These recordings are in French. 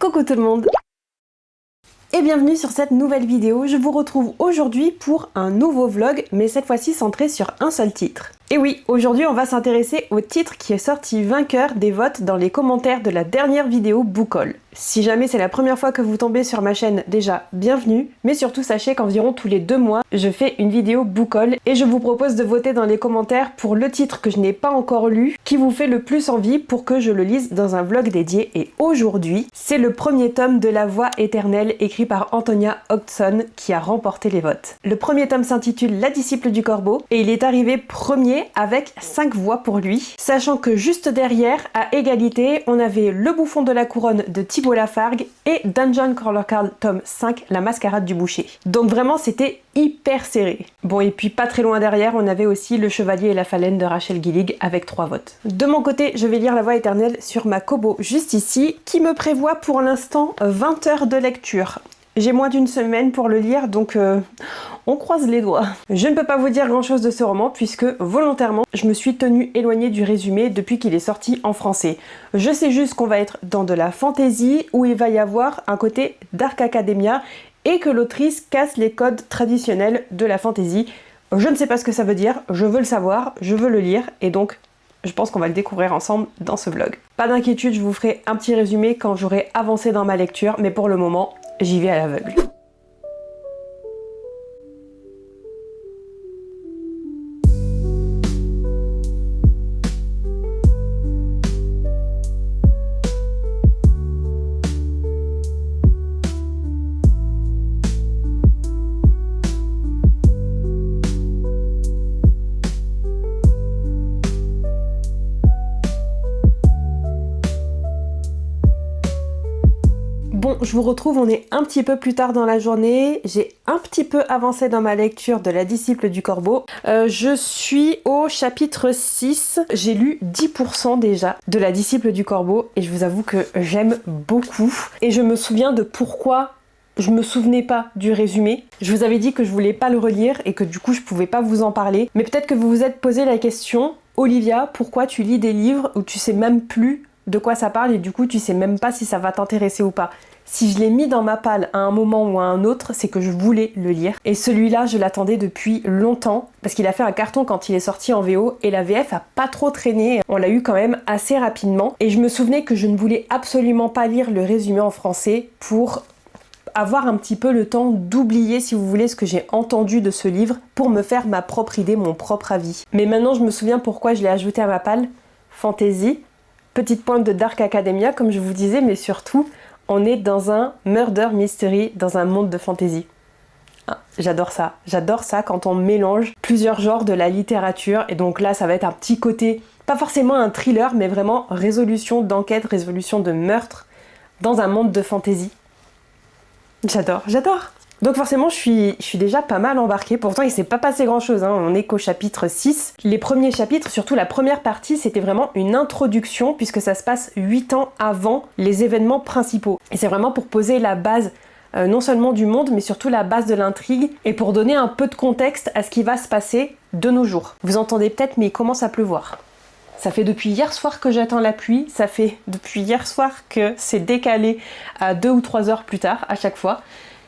Coucou tout le monde et bienvenue sur cette nouvelle vidéo. Je vous retrouve aujourd'hui pour un nouveau vlog, mais cette fois-ci centré sur un seul titre. Et oui, aujourd'hui on va s'intéresser au titre qui est sorti vainqueur des votes dans les commentaires de la dernière vidéo Book Haul. Si jamais c'est la première fois que vous tombez sur ma chaîne, déjà bienvenue, mais surtout sachez qu'environ tous les 2 mois, je fais une vidéo Book Haul et je vous propose de voter dans les commentaires pour le titre que je n'ai pas encore lu, qui vous fait le plus envie pour que je le lise dans un vlog dédié. Et aujourd'hui, c'est le premier tome de La Voix éternelle écrit par Antonia Hodgson qui a remporté les votes. Le premier tome s'intitule La disciple du corbeau et il est arrivé premier avec 5 voix pour lui, sachant que juste derrière, à égalité, on avait Le bouffon de la couronne de Thibault Lafargue et Dungeon Crawler Carl tome 5, La mascarade du boucher. Donc vraiment c'était hyper serré. Bon, et puis pas très loin derrière, on avait aussi Le chevalier et la phalène de Rachel Gillig avec 3 votes. De mon côté, je vais lire La Voix éternelle sur ma Kobo juste ici, qui me prévoit pour l'instant 20 heures de lecture. J'ai moins d'une semaine pour le lire, donc on croise les doigts. Je ne peux pas vous dire grand chose de ce roman puisque volontairement je me suis tenue éloignée du résumé depuis qu'il est sorti en français. Je sais juste qu'on va être dans de la fantasy où il va y avoir un côté Dark Academia et que l'autrice casse les codes traditionnels de la fantasy. Je ne sais pas ce que ça veut dire, je veux le savoir, je veux le lire et donc je pense qu'on va le découvrir ensemble dans ce vlog. Pas d'inquiétude, je vous ferai un petit résumé quand j'aurai avancé dans ma lecture, mais pour le moment, j'y vais à l'aveugle. Bon, je vous retrouve, on est un petit peu plus tard dans la journée, j'ai un petit peu avancé dans ma lecture de La disciple du corbeau. Je suis au chapitre 6, j'ai lu 10% déjà de La disciple du corbeau et je vous avoue que j'aime beaucoup. Et je me souviens de pourquoi je me souvenais pas du résumé. Je vous avais dit que je voulais pas le relire et que du coup je pouvais pas vous en parler. Mais peut-être que vous vous êtes posé la question, Olivia, pourquoi tu lis des livres où tu sais même plus de quoi ça parle et du coup tu sais même pas si ça va t'intéresser ou pas? Si je l'ai mis dans ma palle à un moment ou à un autre, c'est que je voulais le lire. Et celui-là, je l'attendais depuis longtemps, parce qu'il a fait un carton quand il est sorti en VO, et la VF a pas trop traîné, on l'a eu quand même assez rapidement. Et je me souvenais que je ne voulais absolument pas lire le résumé en français pour avoir un petit peu le temps d'oublier, si vous voulez, ce que j'ai entendu de ce livre, pour me faire ma propre idée, mon propre avis. Mais maintenant, je me souviens pourquoi je l'ai ajouté à ma palle. Fantasy, petite pointe de Dark Academia, comme je vous disais, mais surtout, on est dans un murder mystery, dans un monde de fantasy. Ah, j'adore ça quand on mélange plusieurs genres de la littérature, et donc là ça va être un petit côté, pas forcément un thriller, mais vraiment résolution d'enquête, résolution de meurtre, dans un monde de fantasy. J'adore. Donc forcément je suis déjà pas mal embarquée, pourtant il s'est pas passé grand chose, hein. On est qu'au chapitre 6. Les premiers chapitres, surtout la première partie, c'était vraiment une introduction puisque ça se passe 8 ans avant les événements principaux. Et c'est vraiment pour poser la base non seulement du monde mais surtout la base de l'intrigue et pour donner un peu de contexte à ce qui va se passer de nos jours. Vous entendez peut-être mais il commence à pleuvoir. Ça fait depuis hier soir que j'attends la pluie, ça fait depuis hier soir que c'est décalé à 2 ou 3 heures plus tard à chaque fois.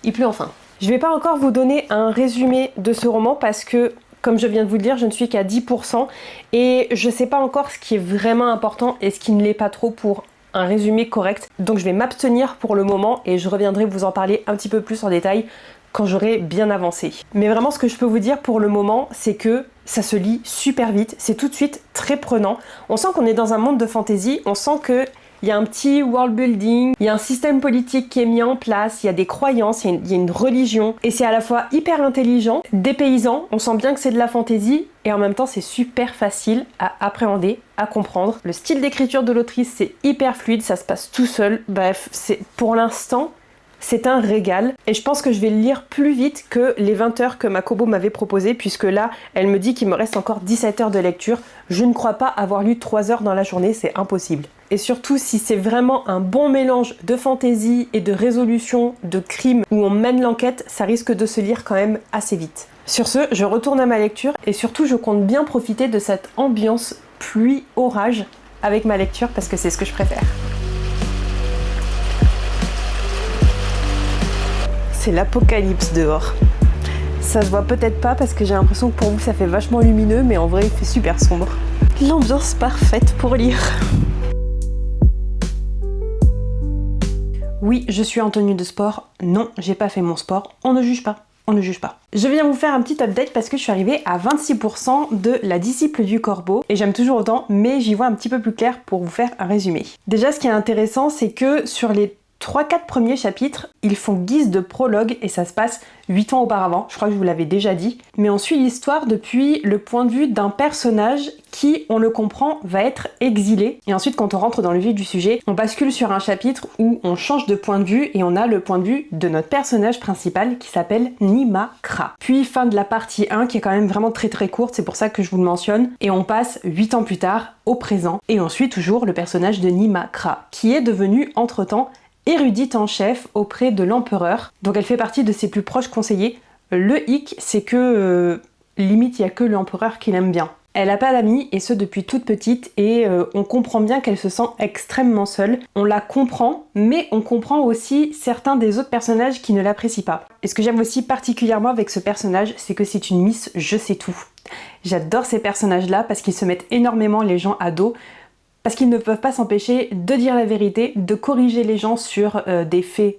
Il pleut enfin. Je vais pas encore vous donner un résumé de ce roman parce que, comme je viens de vous le dire, je ne suis qu'à 10% et je sais pas encore ce qui est vraiment important et ce qui ne l'est pas trop pour un résumé correct. Donc je vais m'abstenir pour le moment et je reviendrai vous en parler un petit peu plus en détail quand j'aurai bien avancé. Mais vraiment ce que je peux vous dire pour le moment, c'est que ça se lit super vite, c'est tout de suite très prenant. On sent qu'on est dans un monde de fantasy, on sent que il y a un petit world building, il y a un système politique qui est mis en place, il y a des croyances, il y a une religion. Et c'est à la fois hyper intelligent, dépaysant, on sent bien que c'est de la fantaisie, et en même temps c'est super facile à appréhender, à comprendre. Le style d'écriture de l'autrice c'est hyper fluide, ça se passe tout seul. Bref, pour l'instant, c'est un régal. Et je pense que je vais le lire plus vite que les 20 heures que ma Kobo m'avait proposé, puisque là, elle me dit qu'il me reste encore 17 heures de lecture. Je ne crois pas avoir lu 3 heures dans la journée, c'est impossible. Et surtout, si c'est vraiment un bon mélange de fantaisie et de résolution de crime où on mène l'enquête, ça risque de se lire quand même assez vite. Sur ce, je retourne à ma lecture et surtout, je compte bien profiter de cette ambiance pluie-orage avec ma lecture parce que c'est ce que je préfère. C'est l'apocalypse dehors. Ça se voit peut-être pas parce que j'ai l'impression que pour vous ça fait vachement lumineux, mais en vrai il fait super sombre. L'ambiance parfaite pour lire. Oui, je suis en tenue de sport. Non, j'ai pas fait mon sport. On ne juge pas. On ne juge pas. Je viens vous faire un petit update parce que je suis arrivée à 26% de La Disciple du Corbeau et j'aime toujours autant, mais j'y vois un petit peu plus clair pour vous faire un résumé. Déjà, ce qui est intéressant, c'est que sur les 3-4 premiers chapitres, ils font guise de prologue et ça se passe 8 ans auparavant, je crois que je vous l'avais déjà dit. Mais on suit l'histoire depuis le point de vue d'un personnage qui, on le comprend, va être exilé. Et ensuite, quand on rentre dans le vif du sujet, on bascule sur un chapitre où on change de point de vue et on a le point de vue de notre personnage principal qui s'appelle Nima Kra. Puis fin de la partie 1 qui est quand même vraiment très très courte, c'est pour ça que je vous le mentionne. Et on passe 8 ans plus tard au présent et on suit toujours le personnage de Nima Kra qui est devenu entre-temps érudite en chef auprès de l'empereur, donc elle fait partie de ses plus proches conseillers. Le hic, c'est que limite il n'y a que l'empereur qui l'aime bien. Elle n'a pas d'amis, et ce depuis toute petite, et on comprend bien qu'elle se sent extrêmement seule. On la comprend, mais on comprend aussi certains des autres personnages qui ne l'apprécient pas. Et ce que j'aime aussi particulièrement avec ce personnage, c'est que c'est une Miss Je sais tout. J'adore ces personnages-là parce qu'ils se mettent énormément les gens à dos, parce qu'ils ne peuvent pas s'empêcher de dire la vérité, de corriger les gens sur des faits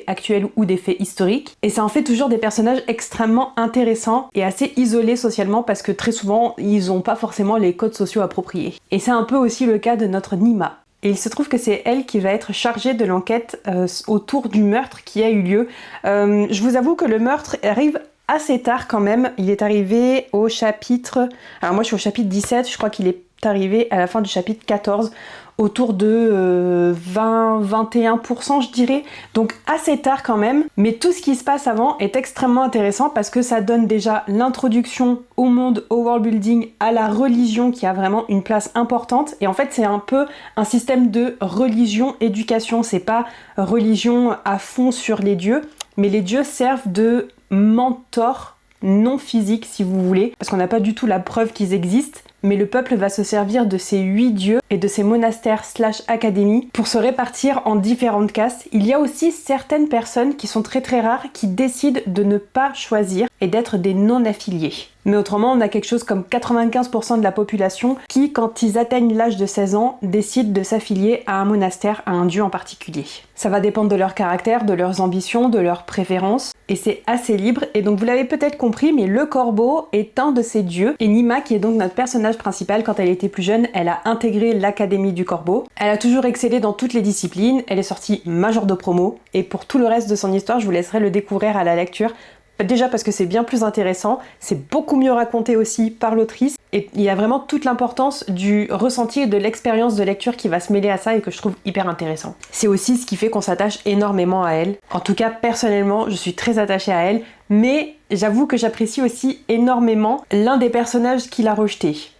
actuels ou des faits historiques. Et ça en fait toujours des personnages extrêmement intéressants et assez isolés socialement parce que très souvent, ils n'ont pas forcément les codes sociaux appropriés. Et c'est un peu aussi le cas de notre Nima. Et il se trouve que c'est elle qui va être chargée de l'enquête autour du meurtre qui a eu lieu. Je vous avoue que le meurtre arrive assez tard quand même. Il est arrivé au chapitre... Alors moi je suis au chapitre 17, je crois qu'il est arrivé à la fin du chapitre 14, autour de 20-21% je dirais, donc assez tard quand même, mais tout ce qui se passe avant est extrêmement intéressant parce que ça donne déjà l'introduction au monde, au world building, à la religion qui a vraiment une place importante, et en fait c'est un peu un système de religion-éducation, c'est pas religion à fond sur les dieux, mais les dieux servent de mentors non physiques si vous voulez, parce qu'on n'a pas du tout la preuve qu'ils existent, mais le peuple va se servir de ces 8 dieux et de ces monastères / académies pour se répartir en différentes castes. Il y a aussi certaines personnes qui sont très très rares qui décident de ne pas choisir et d'être des non-affiliés. Mais autrement, on a quelque chose comme 95% de la population qui, quand ils atteignent l'âge de 16 ans, décident de s'affilier à un monastère, à un dieu en particulier. Ça va dépendre de leur caractère, de leurs ambitions, de leurs préférences, et c'est assez libre. Et donc vous l'avez peut-être compris, mais le corbeau est un de ces dieux, et Nima, qui est donc notre personnage principal, quand elle était plus jeune, elle a intégré l'académie du corbeau. Elle a toujours excellé dans toutes les disciplines, elle est sortie major de promo, et pour tout le reste de son histoire, je vous laisserai le découvrir à la lecture. Déjà parce que c'est bien plus intéressant, c'est beaucoup mieux raconté aussi par l'autrice, et il y a vraiment toute l'importance du ressenti et de l'expérience de lecture qui va se mêler à ça et que je trouve hyper intéressant. C'est aussi ce qui fait qu'on s'attache énormément à elle. En tout cas, personnellement, je suis très attachée à elle, mais j'avoue que j'apprécie aussi énormément l'un des personnages qui l'a rejeté.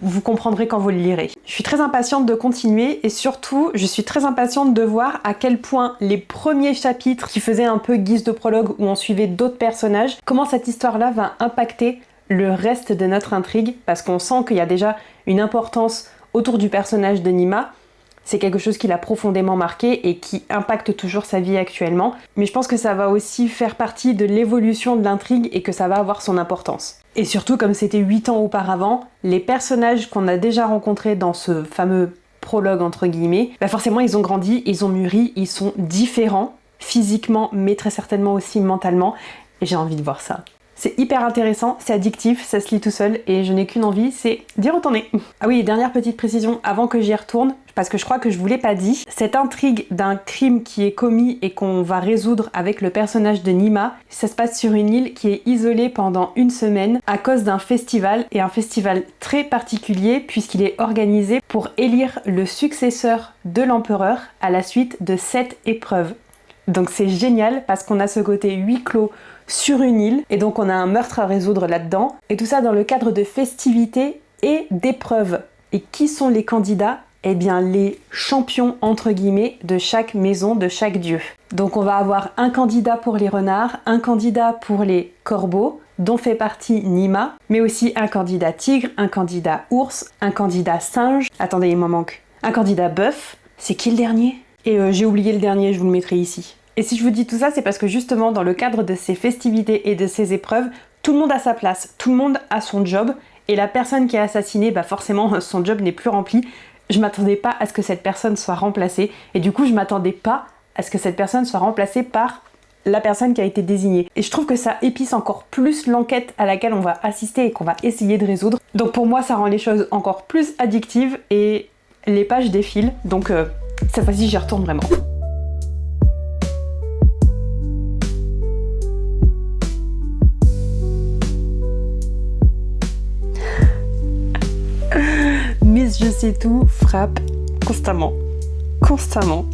Vous comprendrez quand vous le lirez. Je suis très impatiente de continuer et surtout, je suis très impatiente de voir à quel point les premiers chapitres qui faisaient un peu guise de prologue où on suivait d'autres personnages, comment cette histoire-là va impacter le reste de notre intrigue, parce qu'on sent qu'il y a déjà une importance autour du personnage de Nima. C'est quelque chose qui l'a profondément marqué et qui impacte toujours sa vie actuellement. Mais je pense que ça va aussi faire partie de l'évolution de l'intrigue et que ça va avoir son importance. Et surtout, comme c'était 8 ans auparavant, les personnages qu'on a déjà rencontrés dans ce fameux prologue entre guillemets, bah forcément ils ont grandi, ils ont mûri, ils sont différents physiquement mais très certainement aussi mentalement, et j'ai envie de voir ça. C'est hyper intéressant, c'est addictif, ça se lit tout seul et je n'ai qu'une envie, c'est d'y retourner. Ah oui, dernière petite précision avant que j'y retourne, parce que je crois que je vous l'ai pas dit, cette intrigue d'un crime qui est commis et qu'on va résoudre avec le personnage de Nima, ça se passe sur une île qui est isolée pendant une semaine à cause d'un festival, et un festival très particulier puisqu'il est organisé pour élire le successeur de l'empereur à la suite de 7 épreuves. Donc c'est génial parce qu'on a ce côté huis clos sur une île, et donc on a un meurtre à résoudre là-dedans, et tout ça dans le cadre de festivités et d'épreuves. Et qui sont les candidats ? Eh bien les champions entre guillemets de chaque maison, de chaque dieu. Donc on va avoir un candidat pour les renards, un candidat pour les corbeaux, dont fait partie Nima, mais aussi un candidat tigre, un candidat ours, un candidat singe, attendez il m'en manque, un candidat bœuf, c'est qui le dernier ? Et j'ai oublié le dernier, je vous le mettrai ici. Et si je vous dis tout ça, c'est parce que justement dans le cadre de ces festivités et de ces épreuves, tout le monde a sa place, tout le monde a son job, et la personne qui est assassinée, bah forcément son job n'est plus rempli. Je m'attendais pas à ce que cette personne soit remplacée, et du coup je m'attendais pas à ce que cette personne soit remplacée par la personne qui a été désignée. Et je trouve que ça épice encore plus l'enquête à laquelle on va assister et qu'on va essayer de résoudre. Donc pour moi, ça rend les choses encore plus addictives et les pages défilent. Donc cette fois-ci, j'y retourne vraiment. Miss Je sais tout frappe constamment. Constamment.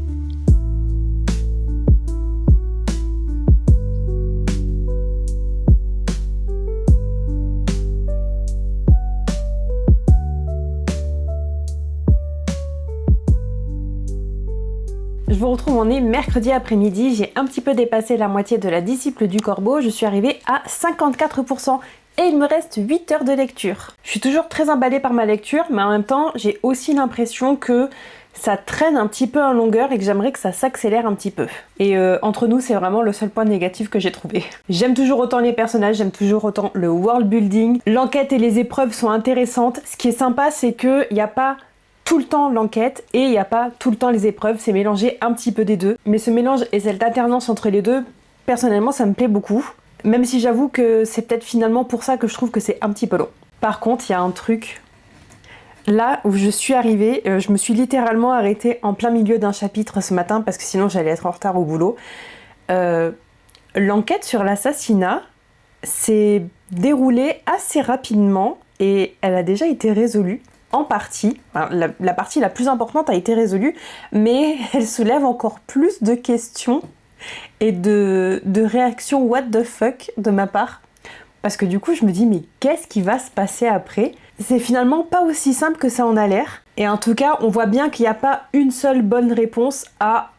Je vous retrouve, on est mercredi après-midi, j'ai un petit peu dépassé la moitié de la disciple du corbeau, je suis arrivée à 54% et il me reste 8 heures de lecture. Je suis toujours très emballée par ma lecture, mais en même temps j'ai aussi l'impression que ça traîne un petit peu en longueur et que j'aimerais que ça s'accélère un petit peu. Et entre nous, c'est vraiment le seul point négatif que j'ai trouvé. J'aime toujours autant les personnages, j'aime toujours autant le world building, l'enquête et les épreuves sont intéressantes. Ce qui est sympa, c'est qu'il n'y a pas tout le temps l'enquête et il n'y a pas tout le temps les épreuves, c'est mélangé un petit peu des deux. Mais ce mélange et cette alternance entre les deux, personnellement ça me plaît beaucoup. Même si j'avoue que c'est peut-être finalement pour ça que je trouve que c'est un petit peu long. Par contre, il y a un truc, là où je suis arrivée, je me suis littéralement arrêtée en plein milieu d'un chapitre ce matin parce que sinon j'allais être en retard au boulot. L'enquête sur l'assassinat s'est déroulée assez rapidement et elle a déjà été résolue. En partie, la partie la plus importante a été résolue, mais elle soulève encore plus de questions et de réactions what the fuck de ma part. Parce que du coup, je me dis, mais qu'est-ce qui va se passer après ? C'est finalement pas aussi simple que ça en a l'air. Et en tout cas, on voit bien qu'il n'y a pas une seule bonne réponse à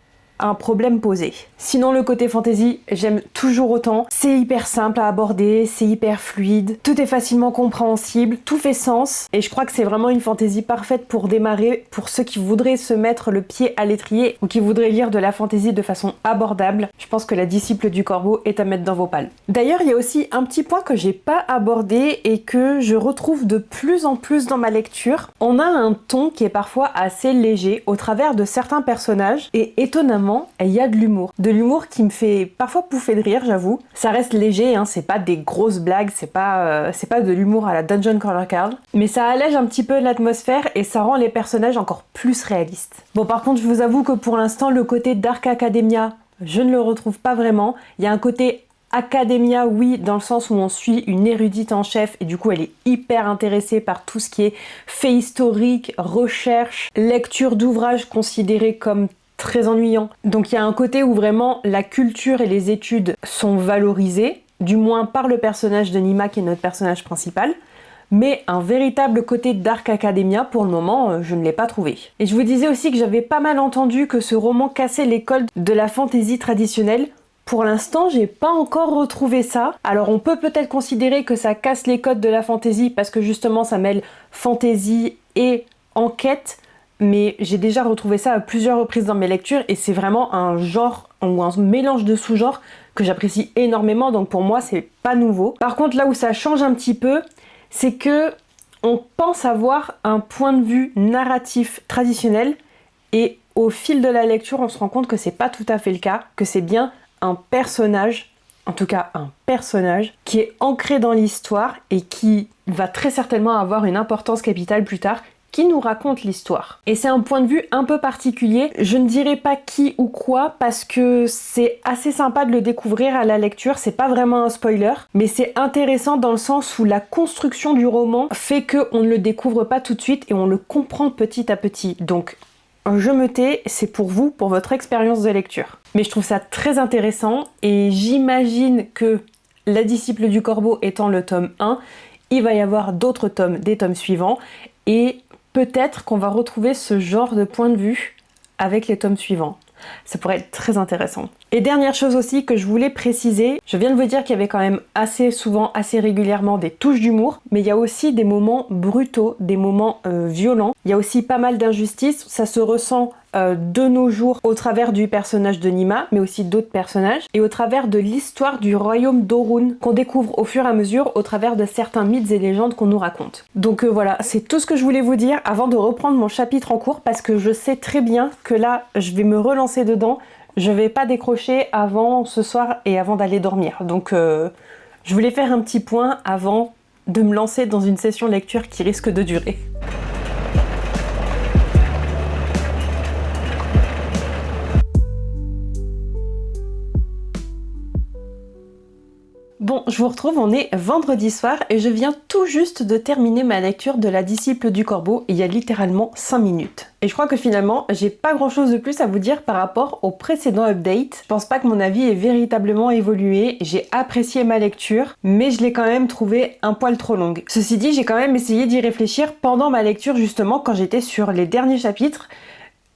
un problème posé. Sinon, le côté fantasy, j'aime toujours autant. C'est hyper simple à aborder, c'est hyper fluide, tout est facilement compréhensible, tout fait sens. Et je crois que c'est vraiment une fantasy parfaite pour démarrer, pour ceux qui voudraient se mettre le pied à l'étrier ou qui voudraient lire de la fantasy de façon abordable. Je pense que la disciple du corbeau est à mettre dans vos pales. D'ailleurs, il y a aussi un petit point que j'ai pas abordé et que je retrouve de plus en plus dans ma lecture. On a un ton qui est parfois assez léger au travers de certains personnages et étonnamment, il y a de l'humour. De l'humour qui me fait parfois pouffer de rire, j'avoue. Ça reste léger, hein, c'est pas des grosses blagues, c'est pas de l'humour à la Dungeon Crawler Card, mais ça allège un petit peu l'atmosphère et ça rend les personnages encore plus réalistes. Bon, par contre, je vous avoue que pour l'instant, le côté Dark Academia, je ne le retrouve pas vraiment. Il y a un côté Academia, oui, dans le sens où on suit une érudite en chef et du coup elle est hyper intéressée par tout ce qui est fait historique, recherche, lecture d'ouvrages considérés comme très ennuyant. Donc il y a un côté où vraiment la culture et les études sont valorisées, du moins par le personnage de Nima qui est notre personnage principal, mais un véritable côté Dark Academia, pour le moment, je ne l'ai pas trouvé. Et je vous disais aussi que j'avais pas mal entendu que ce roman cassait les codes de la fantasy traditionnelle. Pour l'instant, j'ai pas encore retrouvé ça. Alors on peut peut-être considérer que ça casse les codes de la fantasy parce que justement ça mêle fantasy et enquête, mais j'ai déjà retrouvé ça à plusieurs reprises dans mes lectures et c'est vraiment un genre ou un mélange de sous-genres que j'apprécie énormément, donc pour moi c'est pas nouveau. Par contre, là où ça change un petit peu, c'est que on pense avoir un point de vue narratif traditionnel et au fil de la lecture on se rend compte que c'est pas tout à fait le cas, que c'est bien un personnage, en tout cas un personnage qui est ancré dans l'histoire et qui va très certainement avoir une importance capitale plus tard, qui nous raconte l'histoire. Et c'est un point de vue un peu particulier, je ne dirais pas qui ou quoi parce que c'est assez sympa de le découvrir à la lecture, c'est pas vraiment un spoiler, mais c'est intéressant dans le sens où la construction du roman fait qu'on ne le découvre pas tout de suite et on le comprend petit à petit. Donc je me tais, c'est pour vous, pour votre expérience de lecture. Mais je trouve ça très intéressant et j'imagine que La disciple du corbeau étant le tome 1, il va y avoir d'autres tomes, des tomes suivants, et peut-être qu'on va retrouver ce genre de point de vue avec les tomes suivants. Ça pourrait être très intéressant. Et dernière chose aussi que je voulais préciser, je viens de vous dire qu'il y avait quand même assez souvent, assez régulièrement des touches d'humour, mais il y a aussi des moments brutaux, des moments violents. Il y a aussi pas mal d'injustices, ça se ressent de nos jours au travers du personnage de Nima, mais aussi d'autres personnages, et au travers de l'histoire du royaume d'Orun qu'on découvre au fur et à mesure au travers de certains mythes et légendes qu'on nous raconte. Donc voilà, c'est tout ce que je voulais vous dire avant de reprendre mon chapitre en cours, parce que je sais très bien que là, je vais me relancer dedans. Je vais pas décrocher avant ce soir et avant d'aller dormir. Donc je voulais faire un petit point avant de me lancer dans une session lecture qui risque de durer. Bon, je vous retrouve, on est vendredi soir et je viens tout juste de terminer ma lecture de La Disciple du Corbeau il y a littéralement 5 minutes. Et je crois que finalement, j'ai pas grand chose de plus à vous dire par rapport au précédent update. Je pense pas que mon avis ait véritablement évolué, j'ai apprécié ma lecture, mais je l'ai quand même trouvée un poil trop longue. Ceci dit, j'ai quand même essayé d'y réfléchir pendant ma lecture justement quand j'étais sur les derniers chapitres.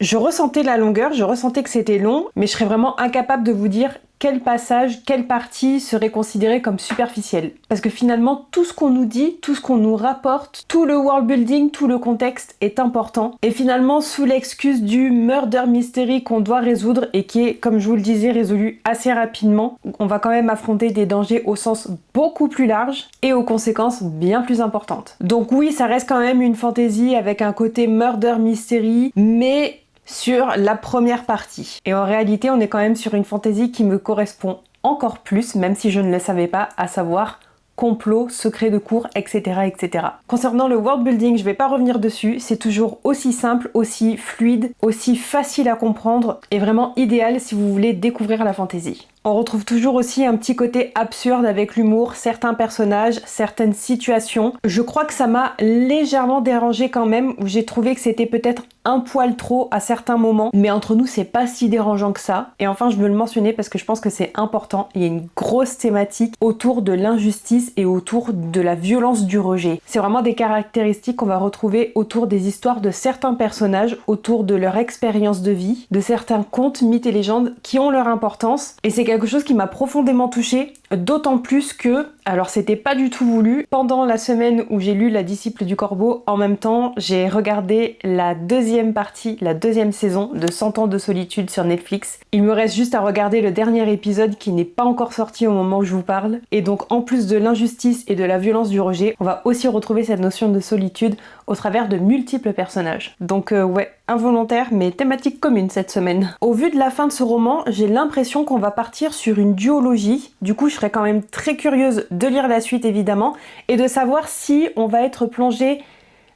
Je ressentais la longueur, je ressentais que c'était long, mais je serais vraiment incapable de vous dire quel passage, quelle partie serait considérée comme superficielle. Parce que finalement, tout ce qu'on nous dit, tout ce qu'on nous rapporte, tout le world building, tout le contexte est important. Et finalement, sous l'excuse du murder mystery qu'on doit résoudre et qui est, comme je vous le disais, résolu assez rapidement, on va quand même affronter des dangers au sens beaucoup plus large et aux conséquences bien plus importantes. Donc oui, ça reste quand même une fantasy avec un côté murder mystery, mais sur la première partie. Et en réalité, on est quand même sur une fantasy qui me correspond encore plus, même si je ne le savais pas, à savoir complot, secret de cour, etc., etc. Concernant le world building, je vais pas revenir dessus, c'est toujours aussi simple, aussi fluide, aussi facile à comprendre et vraiment idéal si vous voulez découvrir la fantasy. On retrouve toujours aussi un petit côté absurde avec l'humour, certains personnages, certaines situations. Je crois que ça m'a légèrement dérangé quand même, où j'ai trouvé que c'était peut-être un poil trop à certains moments, mais entre nous c'est pas si dérangeant que ça. Et enfin je veux le mentionner parce que je pense que c'est important, il y a une grosse thématique autour de l'injustice et autour de la violence du rejet. C'est vraiment des caractéristiques qu'on va retrouver autour des histoires de certains personnages, autour de leur expérience de vie, de certains contes, mythes et légendes qui ont leur importance, et c'est quelque chose qui m'a profondément touchée, d'autant plus que, alors c'était pas du tout voulu, pendant la semaine où j'ai lu La Disciple du Corbeau, en même temps j'ai regardé la deuxième partie, la deuxième saison de 100 ans de solitude sur Netflix. Il me reste juste à regarder le dernier épisode qui n'est pas encore sorti au moment où je vous parle, et donc en plus de l'injustice et de la violence du rejet, on va aussi retrouver cette notion de solitude au travers de multiples personnages. Donc ouais, involontaire mais thématique commune cette semaine. Au vu de la fin de ce roman, j'ai l'impression qu'on va partir sur une duologie. Du coup, je serais quand même très curieuse de lire la suite évidemment et de savoir si on va être plongé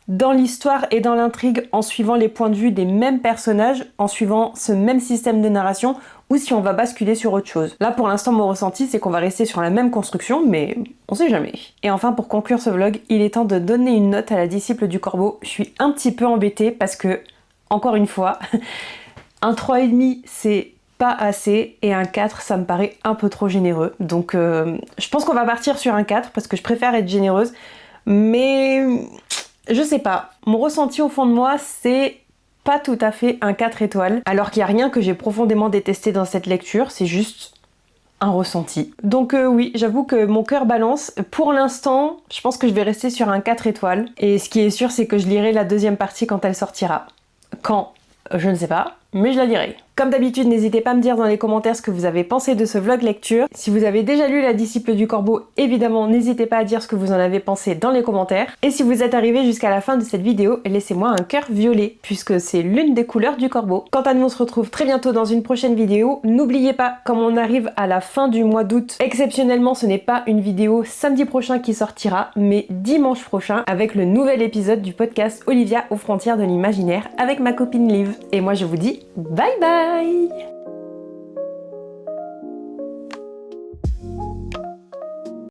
dans l'histoire et dans l'intrigue en suivant les points de vue des mêmes personnages, en suivant ce même système de narration, ou si on va basculer sur autre chose. Là pour l'instant mon ressenti c'est qu'on va rester sur la même construction, mais on sait jamais. Et enfin pour conclure ce vlog, il est temps de donner une note à La Disciple du Corbeau. Je suis un petit peu embêtée parce que, encore une fois, un 3,5 c'est pas assez et un 4 ça me paraît un peu trop généreux. Donc je pense qu'on va partir sur un 4 parce que je préfère être généreuse, mais je sais pas, mon ressenti au fond de moi c'est pas tout à fait un 4 étoiles, alors qu'il n'y a rien que j'ai profondément détesté dans cette lecture, c'est juste un ressenti. Donc oui, j'avoue que mon cœur balance. Pour l'instant, je pense que je vais rester sur un 4 étoiles, et ce qui est sûr c'est que je lirai la deuxième partie quand elle sortira. Quand ? Je ne sais pas, mais je la lirai. Comme d'habitude, n'hésitez pas à me dire dans les commentaires ce que vous avez pensé de ce vlog lecture. Si vous avez déjà lu La Disciple du Corbeau, évidemment, n'hésitez pas à dire ce que vous en avez pensé dans les commentaires. Et si vous êtes arrivé jusqu'à la fin de cette vidéo, laissez-moi un cœur violet, puisque c'est l'une des couleurs du corbeau. Quant à nous, on se retrouve très bientôt dans une prochaine vidéo. N'oubliez pas, comme on arrive à la fin du mois d'août, exceptionnellement, ce n'est pas une vidéo samedi prochain qui sortira, mais dimanche prochain, avec le nouvel épisode du podcast Olivia aux frontières de l'imaginaire, avec ma copine Liv. Et moi, je vous dis bye bye!